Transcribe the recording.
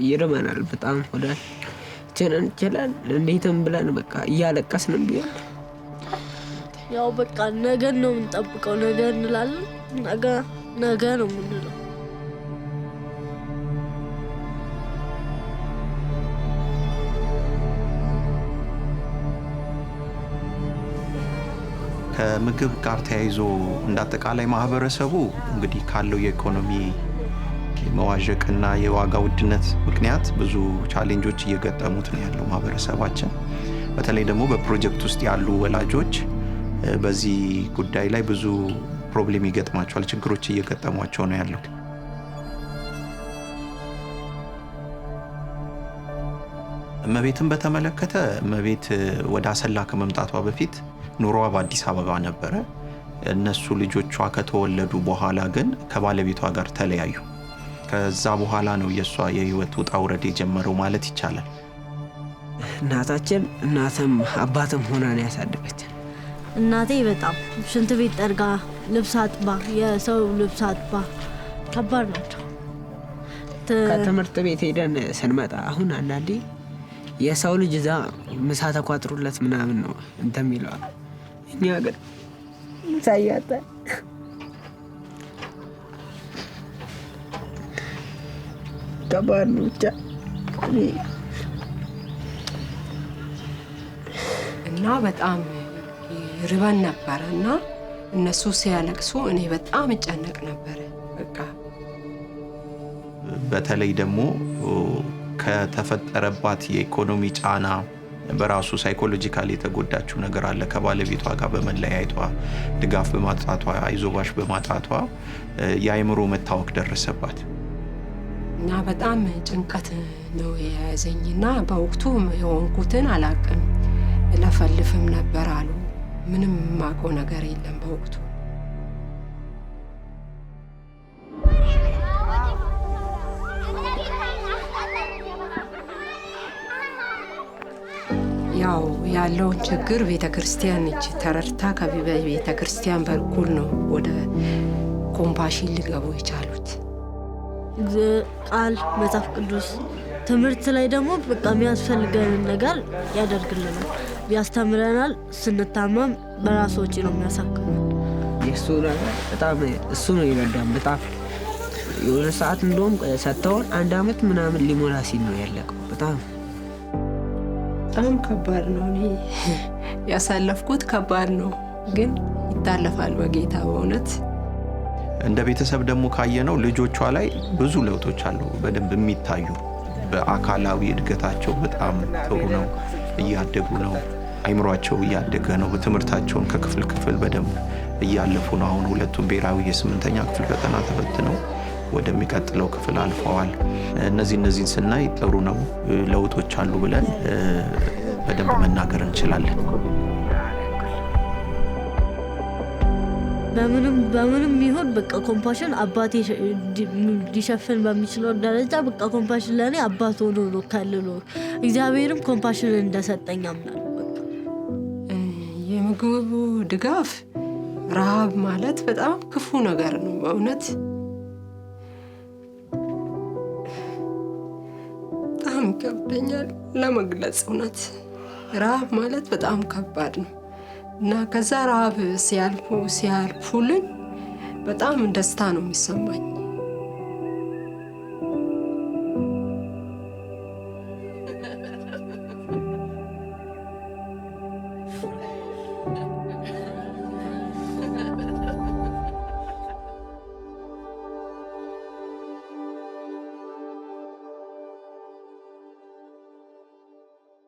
ይረመናል በጣም ሆዳችንን ችለን እንዴትም ብለን በቃ እያለቀስን ቢሆን ያው በቃ ነገ ነው የምንጠብቀው። ነገ እንላለን። ነገ ነው የምንለው። ከምግብ ጋር ተያይዞ እንዳጠቃላይ ማህበረሰቡ እንግዲህ ካለው የኢኮኖሚ መዋዠቅና የዋጋ ውድነት ምክንያት ብዙ ቻሌንጆች እየገጠሙት ነው ያለው ማህበረሰባችን። በተለይ ደግሞ በፕሮጀክት ውስጥ ያሉ ወላጆች በዚህ ጉዳይ ላይ ብዙ ፕሮብሌም ይገጥማቸዋል፣ ችግሮች እየገጠሟቸው ነው ያለው። እመቤትን በተመለከተ እመቤት ወደ አሰላ ከመምጣቷ በፊት ኑሮዋ በአዲስ አበባ ነበረ። እነሱ ልጆቿ ከተወለዱ በኋላ ግን ከባለቤቷ ጋር ተለያዩ። ከዛ በኋላ ነው የሷ የህይወት ውጣ ውረድ የጀመረው ማለት ይቻላል። እናታችን እናትም አባትም ሆና ነው ያሳደገችን። እናቴ በጣም ሽንት ቤት ጠርጋ፣ ልብስ አጥባ፣ የሰው ልብስ አጥባ ከባድ ናቸው። ከትምህርት ቤት ሄደን ስንመጣ አሁን አንዳንዴ የሰው ልጅ እዛ ምሳ ተቋጥሮለት ምናምን ነው እንደሚለው፣ እኛ ግን ሳያጣ ከባድ ነው ብቻ እና በጣም ይርበን ነበረ እና እነሱ ሲያለቅሱ እኔ በጣም እጨነቅ ነበረ። በቃ በተለይ ደግሞ ከተፈጠረባት የኢኮኖሚ ጫና በራሱ ሳይኮሎጂካሊ የተጎዳችው ነገር አለ። ከባለቤቷ ጋር በመለያየቷ፣ ድጋፍ በማጣቷ፣ አይዞባሽ በማጣቷ የአእምሮ መታወክ ደረሰባት እና በጣም ጭንቀት ነው የያዘኝና በወቅቱ የሆንኩትን አላቅም። ለፈልፍም ነበር አሉ። ምንም ማውቀው ነገር የለም በወቅቱ። ያው ያለውን ችግር ቤተክርስቲያን እጅ ተረድታ ከቤተክርስቲያን በኩል ነው ወደ ኮምፓሽን ሊገቡ የቻሉት። ቃል መጽሐፍ ቅዱስ ትምህርት ላይ ደግሞ በቃ የሚያስፈልገንን ነገር ያደርግልናል፣ ያስተምረናል። ስንታመም በራሱ ወጪ ነው የሚያሳክመን። የእሱ ነገር በጣም እሱ ነው ይረዳም። በጣም የሆነ ሰዓት እንደውም ሰጥተውን 1 ዓመት ምናምን ሊሞላ ሲል ነው ያለቀው። በጣም ከባድ ነው። እኔ ያሳለፍኩት ከባድ ነው፣ ግን ይታለፋል በጌታ በእውነት። እንደ ቤተሰብ ደግሞ ካየነው ልጆቿ ላይ ብዙ ለውጦች አሉ በደንብ የሚታዩ። በአካላዊ እድገታቸው በጣም ጥሩ ነው፣ እያደጉ ነው። አይምሯቸው እያደገ ነው። በትምህርታቸውን ከክፍል ክፍል በደንብ እያለፉ ነው። አሁን ሁለቱም ብሔራዊ የ8ኛ ክፍል ፈተና ተፈትነው ወደሚቀጥለው ክፍል አልፈዋል። እነዚህን ስናይ ጥሩ ነው፣ ለውጦች አሉ ብለን በደንብ መናገር እንችላለን። በምንም ይሁን በቃ ኮምፓሽን አባቴ ሊሸፍን በሚችለው ደረጃ በቃ ኮምፓሽን ለኔ አባት ሆኖ ነው ከልሎ እግዚአብሔርም ኮምፓሽን እንደሰጠኝ አምናለሁ። የምግቡ ድጋፍ ረሃብ ማለት በጣም ክፉ ነገር ነው በእውነት። በጣም ይከብደኛል ለመግለጽ እውነት። ረሃብ ማለት በጣም ከባድ ነው እና ከዛ ረሃብ ሲያልፉልን በጣም ደስታ ነው የሚሰማኝ።